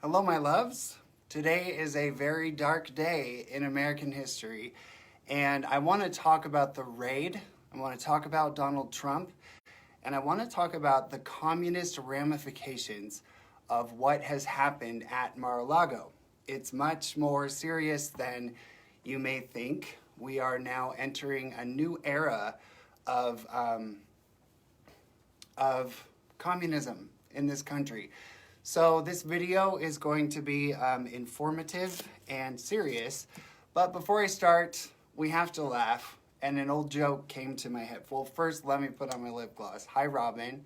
Hello, my loves. Today is a very dark day in American history, and I want to talk about the raid. I want to talk about Donald Trump, and I want to talk about the communist ramifications of what has happened at Mar-a-Lago. It's much more serious than you may think. We are now entering a new era of communism in this country. So this video is going to be informative and serious, but before I start, we have to laugh, and an old joke came to my head. Well, first, let me put on my lip gloss. Hi, Robin.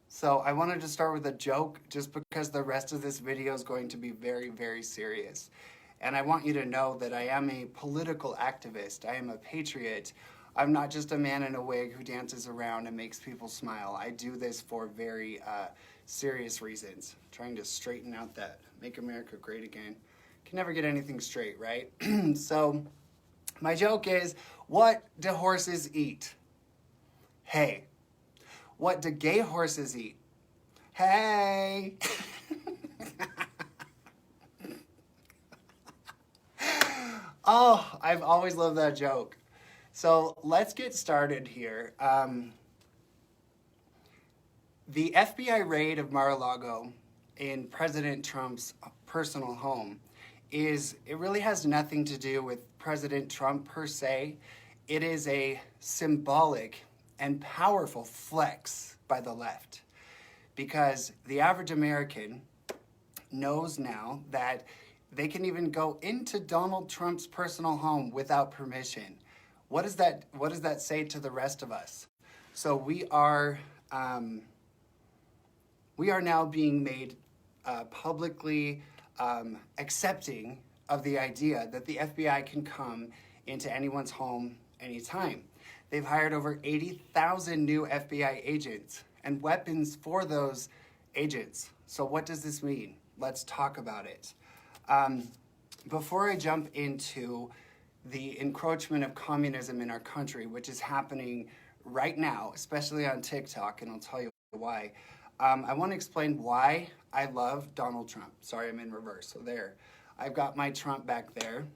So I wanted to start with a joke just because the rest of this video is going to be very, very serious. And I want you to know that I am a political activist. I am a patriot. I'm not just a man in a wig who dances around and makes people smile. I do this for very serious reasons. Trying to straighten out that Make America Great Again. Can never get anything straight, right? So my joke is, what do horses eat? Hay. What do gay horses eat? Hey! Oh, I've always loved that joke. So let's get started here. The FBI raid of Mar-a-Lago in President Trump's personal home it really has nothing to do with President Trump per se. It is a symbolic and powerful flex by the left, because the average American knows now that they can even go into Donald Trump's personal home without permission. What does that say to the rest of us? So we are now being made publicly accepting of the idea that the FBI can come into anyone's home anytime. They've hired over 80,000 new FBI agents and weapons for those agents. So what does this mean? Let's talk about it. Before I jump into the encroachment of communism in our country, which is happening right now, especially on TikTok, and I'll tell you why, I want to explain why I love Donald Trump. Sorry, I'm in reverse. So there, I've got my Trump back there.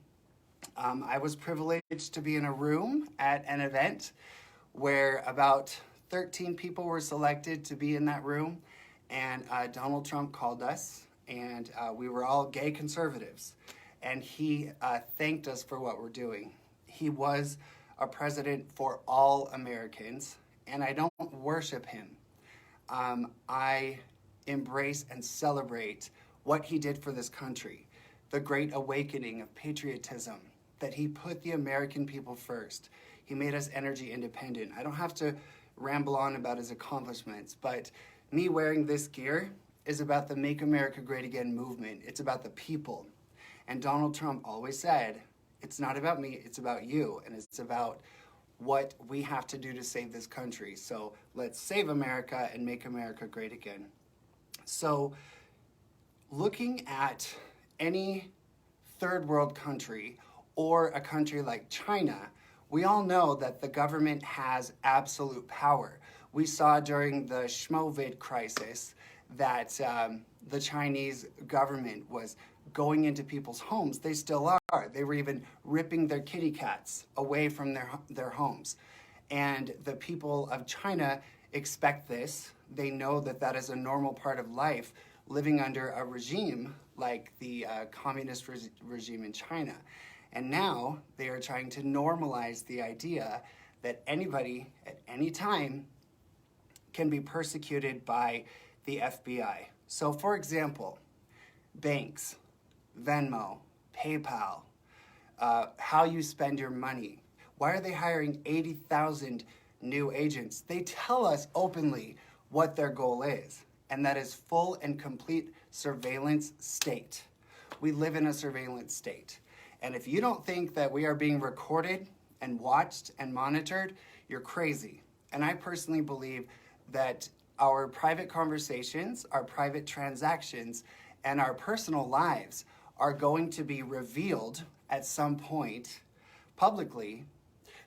I was privileged to be in a room at an event where about 13 people were selected to be in that room, and Donald Trump called us, and we were all gay conservatives, and he thanked us for what we're doing. He was a president for all Americans, and I don't worship him. I embrace and celebrate what he did for this country, the great awakening of patriotism, that he put the American people first. He made us energy independent. I don't have to ramble on about his accomplishments, but me wearing this gear is about the Make America Great Again movement. It's about the people. And Donald Trump always said, it's not about me, it's about you, and it's about what we have to do to save this country. So let's save America and make America great again. So looking at any third world country or a country like China, we all know that the government has absolute power. We saw during the Schmovid crisis that the Chinese government was going into people's homes. They still are. They were even ripping their kitty cats away from their homes. And the people of China expect this. They know that that is a normal part of life, living under a regime like the communist regime in China. And now they are trying to normalize the idea that anybody at any time can be persecuted by the FBI. So for example, banks, Venmo, PayPal, how you spend your money. Why are they hiring 80,000 new agents? They tell us openly what their goal is, and that is full and complete surveillance state. We live in a surveillance state. And if you don't think that we are being recorded and watched and monitored, you're crazy. And I personally believe that our private conversations, our private transactions, and our personal lives are going to be revealed at some point publicly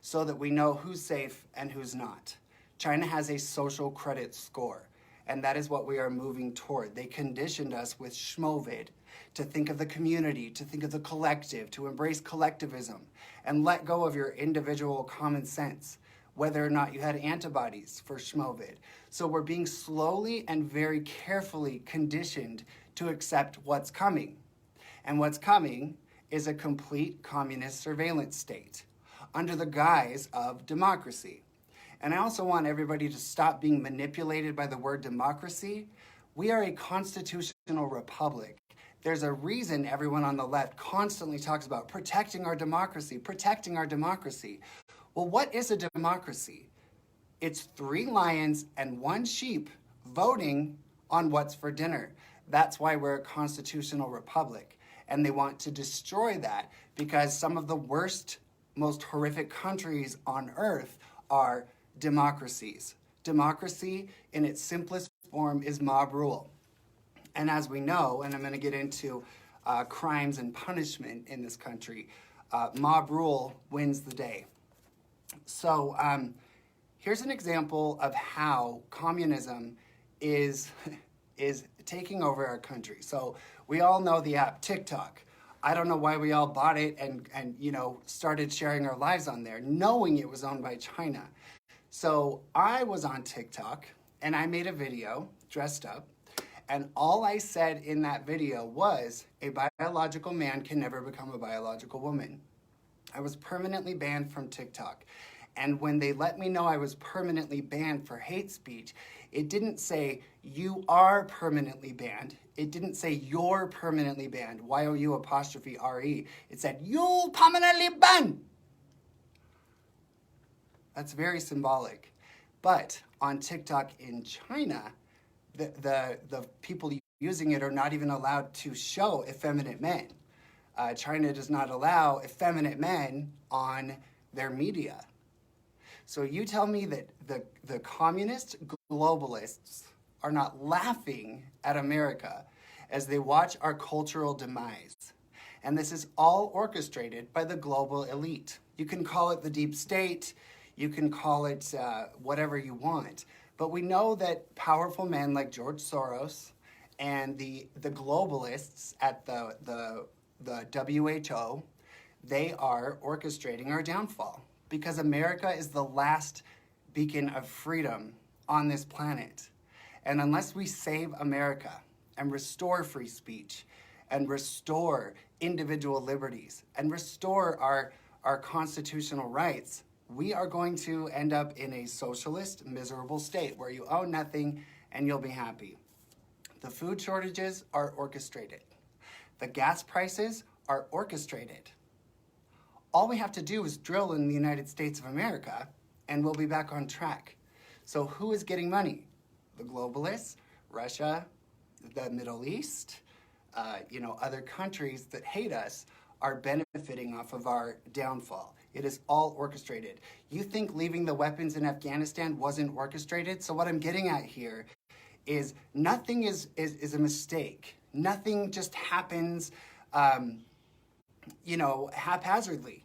so that we know who's safe and who's not. China has a social credit score, And that is what we are moving toward. They conditioned us with schmovid, to think of the community, to think of the collective, to embrace collectivism, and let go of your individual common sense, whether or not you had antibodies for schmovid. So we're being slowly and very carefully conditioned to accept what's coming. And what's coming is a complete communist surveillance state under the guise of democracy. And I also want everybody to stop being manipulated by the word democracy. We are a constitutional republic. There's a reason everyone on the left constantly talks about protecting our democracy, protecting our democracy. Well, what is a democracy? It's 3 lions and 1 sheep voting on what's for dinner. That's why we're a constitutional republic. And they want to destroy that because some of the worst, most horrific countries on earth are democracies. Democracy, in its simplest form, is mob rule. And as we know, and I'm going to get into crimes and punishment in this country, mob rule wins the day. So here's an example of how communism is taking over our country. So we all know the app TikTok. I don't know why we all bought it and started sharing our lives on there, knowing it was owned by China. So I was on TikTok and I made a video dressed up, and all I said in that video was a biological man can never become a biological woman. I was permanently banned from TikTok. And when they let me know I was permanently banned for hate speech, it didn't say you are permanently banned. It didn't say you're permanently banned, YOU''RE. It said you permanently banned. That's very symbolic. But on TikTok in China, the people using it are not even allowed to show effeminate men. China does not allow effeminate men on their media. So you tell me that the communist globalists are not laughing at America as they watch our cultural demise. And this is all orchestrated by the global elite. You can call it the deep state, you can call it whatever you want, but we know that powerful men like George Soros and the globalists at the WHO, they are orchestrating our downfall because America is the last beacon of freedom on this planet. And unless we save America and restore free speech and restore individual liberties and restore our constitutional rights, we are going to end up in a socialist, miserable state where you own nothing and you'll be happy. The food shortages are orchestrated. The gas prices are orchestrated. All we have to do is drill in the United States of America and we'll be back on track. So who is getting money? The globalists, Russia, the Middle East, other countries that hate us are benefiting off of our downfall. It is all orchestrated. You think leaving the weapons in Afghanistan wasn't orchestrated? So what I'm getting at here is nothing is a mistake. Nothing just happens, haphazardly.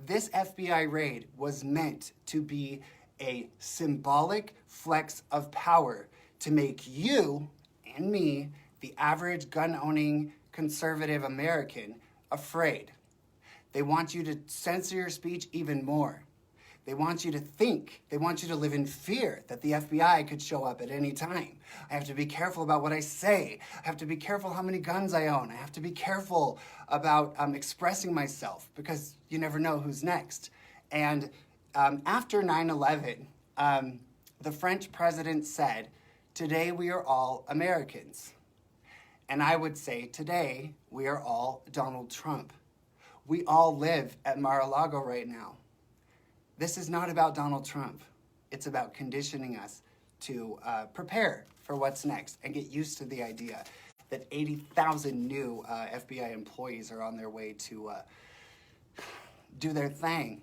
This FBI raid was meant to be a symbolic flex of power to make you and me, the average gun-owning conservative American, afraid. They want you to censor your speech even more. They want you to think. They want you to live in fear that the FBI could show up at any time. I have to be careful about what I say. I have to be careful how many guns I own. I have to be careful about expressing myself because you never know who's next. And after 9/11, the French president said, "Today we are all Americans." And I would say today we are all Donald Trump. We all live at Mar-a-Lago right now. This is not about Donald Trump. It's about conditioning us to prepare for what's next and get used to the idea that 80,000 new FBI employees are on their way to do their thing.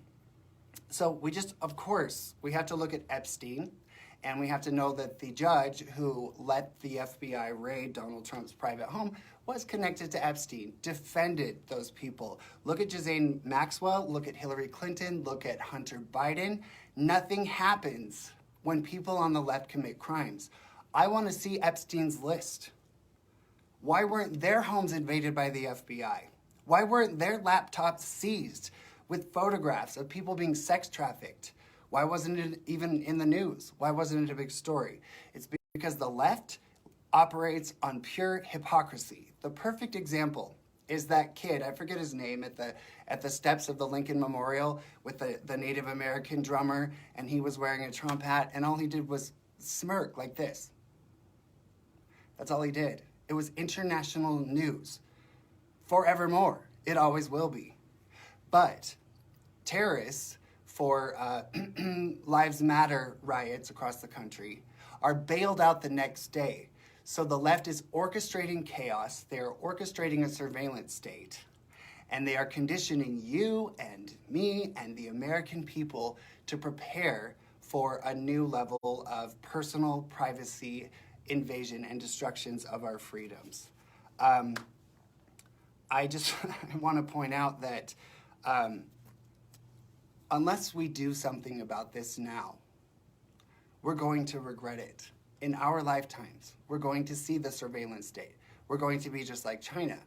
So of course, we have to look at Epstein, and we have to know that the judge who let the FBI raid Donald Trump's private home was connected to Epstein, defended those people. Look at Ghislaine Maxwell, look at Hillary Clinton, look at Hunter Biden. Nothing happens when people on the left commit crimes. I want to see Epstein's list. Why weren't their homes invaded by the FBI? Why weren't their laptops seized with photographs of people being sex trafficked? Why wasn't it even in the news? Why wasn't it a big story? It's because the left operates on pure hypocrisy. The perfect example is that kid, I forget his name, at the steps of the Lincoln Memorial with the Native American drummer, and he was wearing a Trump hat, and all he did was smirk like this. That's all he did. It was international news. Forevermore. It always will be. But terrorists for Lives Matter riots across the country are bailed out the next day. So the left is orchestrating chaos. They are orchestrating a surveillance state. And they are conditioning you and me and the American people to prepare for a new level of personal privacy invasion and destructions of our freedoms. I just want to point out that unless we do something about this now, we're going to regret it. In our lifetimes, we're going to see the surveillance state. We're going to be just like China.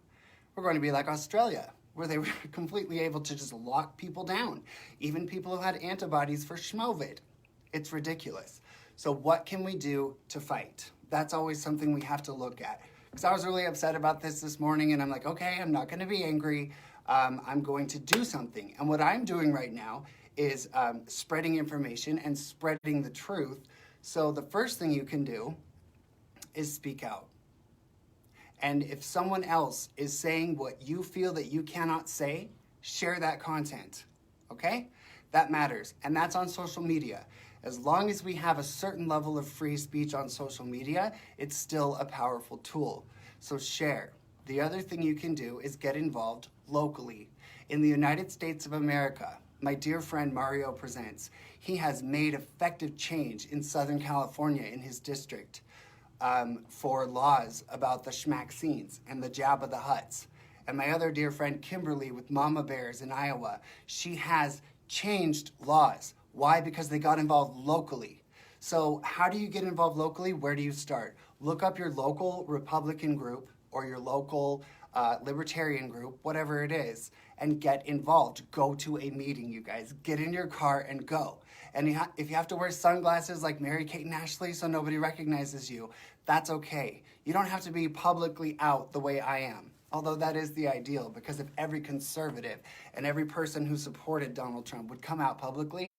We're going to be like Australia, where they were completely able to just lock people down, even people who had antibodies for Schmovid. It's ridiculous. So what can we do to fight? That's always something we have to look at. Because I was really upset about this morning, and I'm like, okay, I'm not going to be angry. I'm going to do something. And what I'm doing right now is spreading information and spreading the truth. So the first thing you can do is speak out. And if someone else is saying what you feel that you cannot say, share that content, okay? That matters, and that's on social media. As long as we have a certain level of free speech on social media, it's still a powerful tool. So share. The other thing you can do is get involved locally. In the United States of America, my dear friend Mario Presents, he has made effective change in Southern California in his district for laws about the schmaxines and the Jabba the Hutts. And my other dear friend Kimberly with Mama Bears in Iowa, she has changed laws. Why? Because they got involved locally. So how do you get involved locally? Where do you start? Look up your local Republican group or your local libertarian group, whatever it is, and get involved. Go to a meeting, you guys. Get in your car and go. And if you have to wear sunglasses like Mary-Kate and Ashley so nobody recognizes you, that's okay. You don't have to be publicly out the way I am. Although that is the ideal, because if every conservative and every person who supported Donald Trump would come out publicly,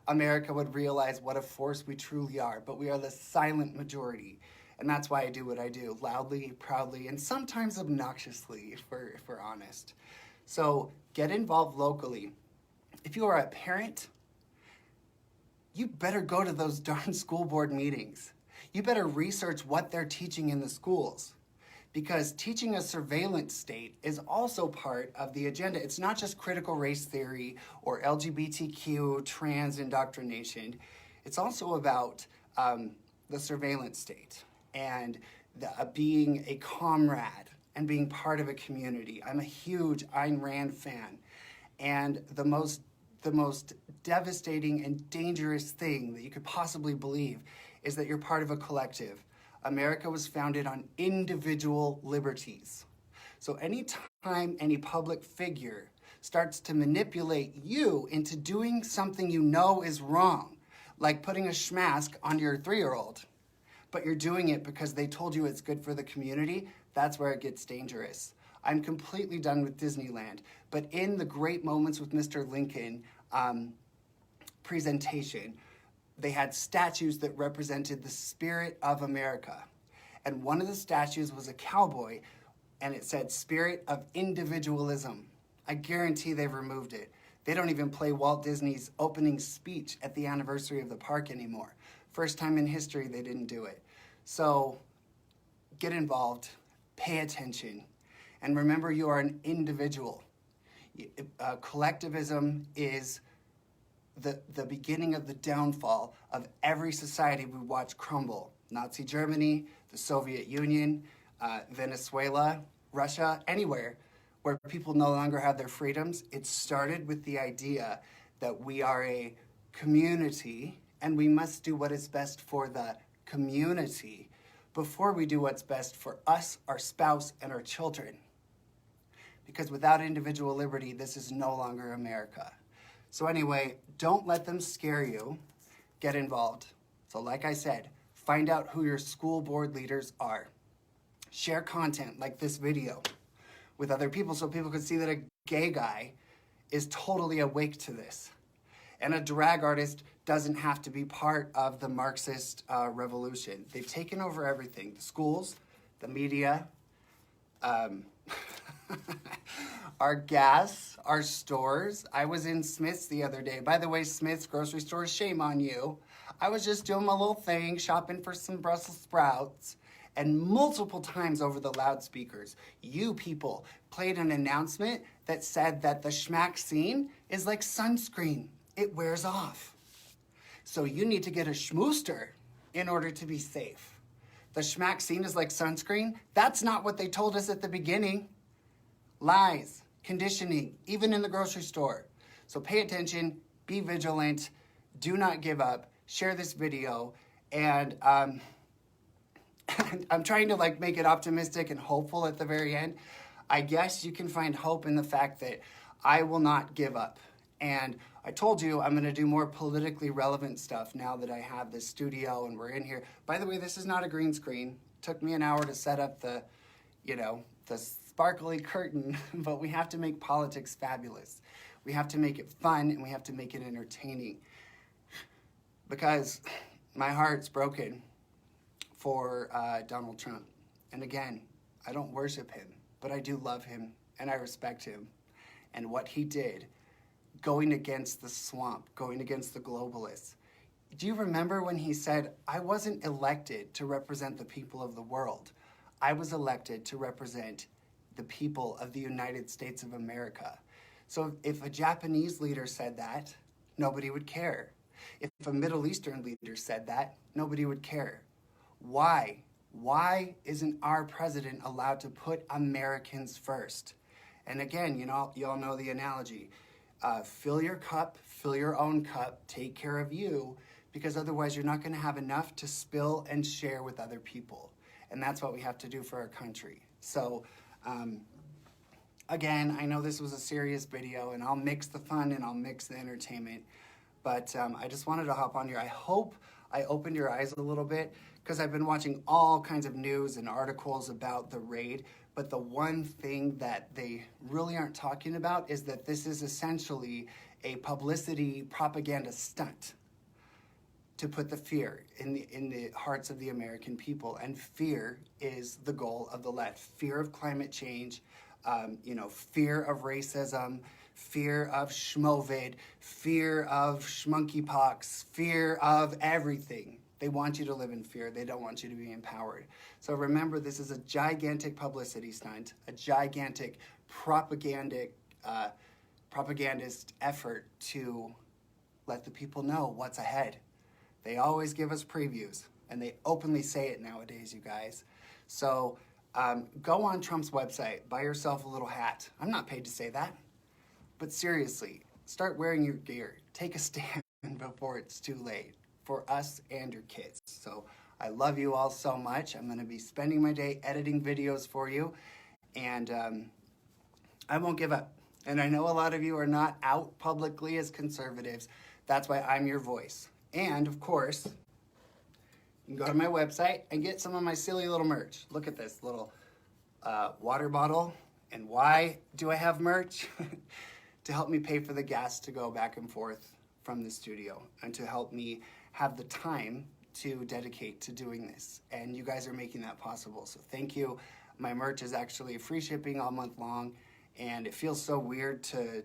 America would realize what a force we truly are. But we are the silent majority. And that's why I do what I do, loudly, proudly, and sometimes obnoxiously, if we're honest. So get involved locally. If you are a parent, you better go to those darn school board meetings. You better research what they're teaching in the schools, because teaching a surveillance state is also part of the agenda. It's not just critical race theory or LGBTQ trans indoctrination. It's also about the surveillance state and being a comrade and being part of a community. I'm a huge Ayn Rand fan, and the most devastating and dangerous thing that you could possibly believe is that you're part of a collective. America was founded on individual liberties. So anytime any public figure starts to manipulate you into doing something you know is wrong, like putting a schmask on your 3-year-old, but you're doing it because they told you it's good for the community, that's where it gets dangerous. I'm completely done with Disneyland, but in the Great Moments with Mr. Lincoln presentation, they had statues that represented the spirit of America. And one of the statues was a cowboy, and it said, spirit of individualism. I guarantee they've removed it. They don't even play Walt Disney's opening speech at the anniversary of the park anymore. First time in history they didn't do it. So get involved, pay attention, and remember you are an individual. Collectivism is the beginning of the downfall of every society we watch crumble. Nazi Germany, the Soviet Union, Venezuela, Russia, anywhere where people no longer have their freedoms. It started with the idea that we are a community and we must do what is best for the community before we do what's best for us, our spouse, and our children. Because without individual liberty, this is no longer America. So anyway, don't let them scare you. Get involved. So like I said, find out who your school board leaders are. Share content like this video with other people so people can see that a gay guy is totally awake to this. And a drag artist doesn't have to be part of the Marxist revolution. They've taken over everything. The schools, the media, our gas, our stores. I was in Smith's the other day. By the way, Smith's grocery store, shame on you. I was just doing my little thing, shopping for some Brussels sprouts, and multiple times over the loudspeakers, you people played an announcement that said that the schmaxine is like sunscreen. It wears off. So you need to get a schmooster in order to be safe. The schmaxine is like sunscreen. That's not what they told us at the beginning. Lies, conditioning, even in the grocery store. So pay attention, be vigilant, do not give up, share this video, and I'm trying to like make it optimistic and hopeful at the very end. I guess you can find hope in the fact that I will not give up. And I told you I'm going to do more politically relevant stuff now that I have this studio and we're in here. By the way, this is not a green screen. It took me an hour to set up the sparkly curtain, but we have to make politics fabulous. We have to make it fun and we have to make it entertaining. Because my heart's broken for Donald Trump. And again, I don't worship him, but I do love him and I respect him. And what he did, going against the swamp, going against the globalists. Do you remember when he said, I wasn't elected to represent the people of the world. I was elected to represent the people of the United States of America. So if a Japanese leader said that, nobody would care. If a Middle Eastern leader said that, nobody would care. Why? Why isn't our president allowed to put Americans first? And again, you all know the analogy. Fill your cup, fill your own cup, take care of you, because otherwise you're not going to have enough to spill and share with other people. And that's what we have to do for our country. So, again, I know this was a serious video, and I'll mix the fun and I'll mix the entertainment, but I just wanted to hop on here. I hope I opened your eyes a little bit, because I've been watching all kinds of news and articles about the raid, but the one thing that they really aren't talking about is that this is essentially a publicity propaganda stunt to put the fear in the hearts of the American people. And fear is the goal of the left. Fear of climate change, fear of racism, fear of schmovid, fear of schmonkeypox, fear of everything. They want you to live in fear. They don't want you to be empowered. So remember, this is a gigantic publicity stunt, a gigantic propagandist effort to let the people know what's ahead. They always give us previews, and they openly say it nowadays, you guys. So go on Trump's website, buy yourself a little hat. I'm not paid to say that. But seriously, start wearing your gear. Take a stand before it's too late for us and your kids. So I love you all so much. I'm going to be spending my day editing videos for you, and I won't give up. And I know a lot of you are not out publicly as conservatives. That's why I'm your voice. And of course, you can go to my website and get some of my silly little merch. Look at this little water bottle. And why do I have merch? To help me pay for the gas to go back and forth from the studio, and to help me have the time to dedicate to doing this. And you guys are making that possible. So thank you. My merch is actually free shipping all month long, and it feels so weird to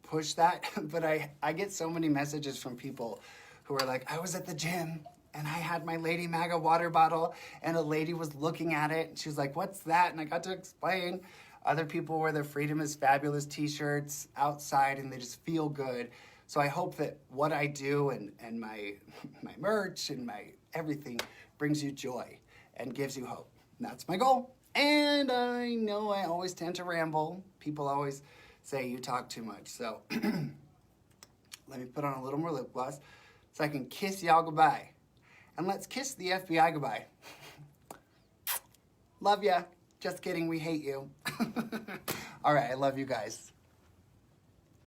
push that, but I get so many messages from people who are like, I was at the gym and I had my Lady MAGA water bottle and a lady was looking at it and she was like, what's that? And I got to explain. Other people wear their Freedom is Fabulous t-shirts outside and they just feel good. So I hope that what I do and my merch and my everything brings you joy and gives you hope. And that's my goal. And I know I always tend to ramble. People always say you talk too much. So let me put on a little more lip gloss so I can kiss y'all goodbye. and let's kiss the FBI goodbye. Love ya. Just kidding, we hate you. All right, I love you guys.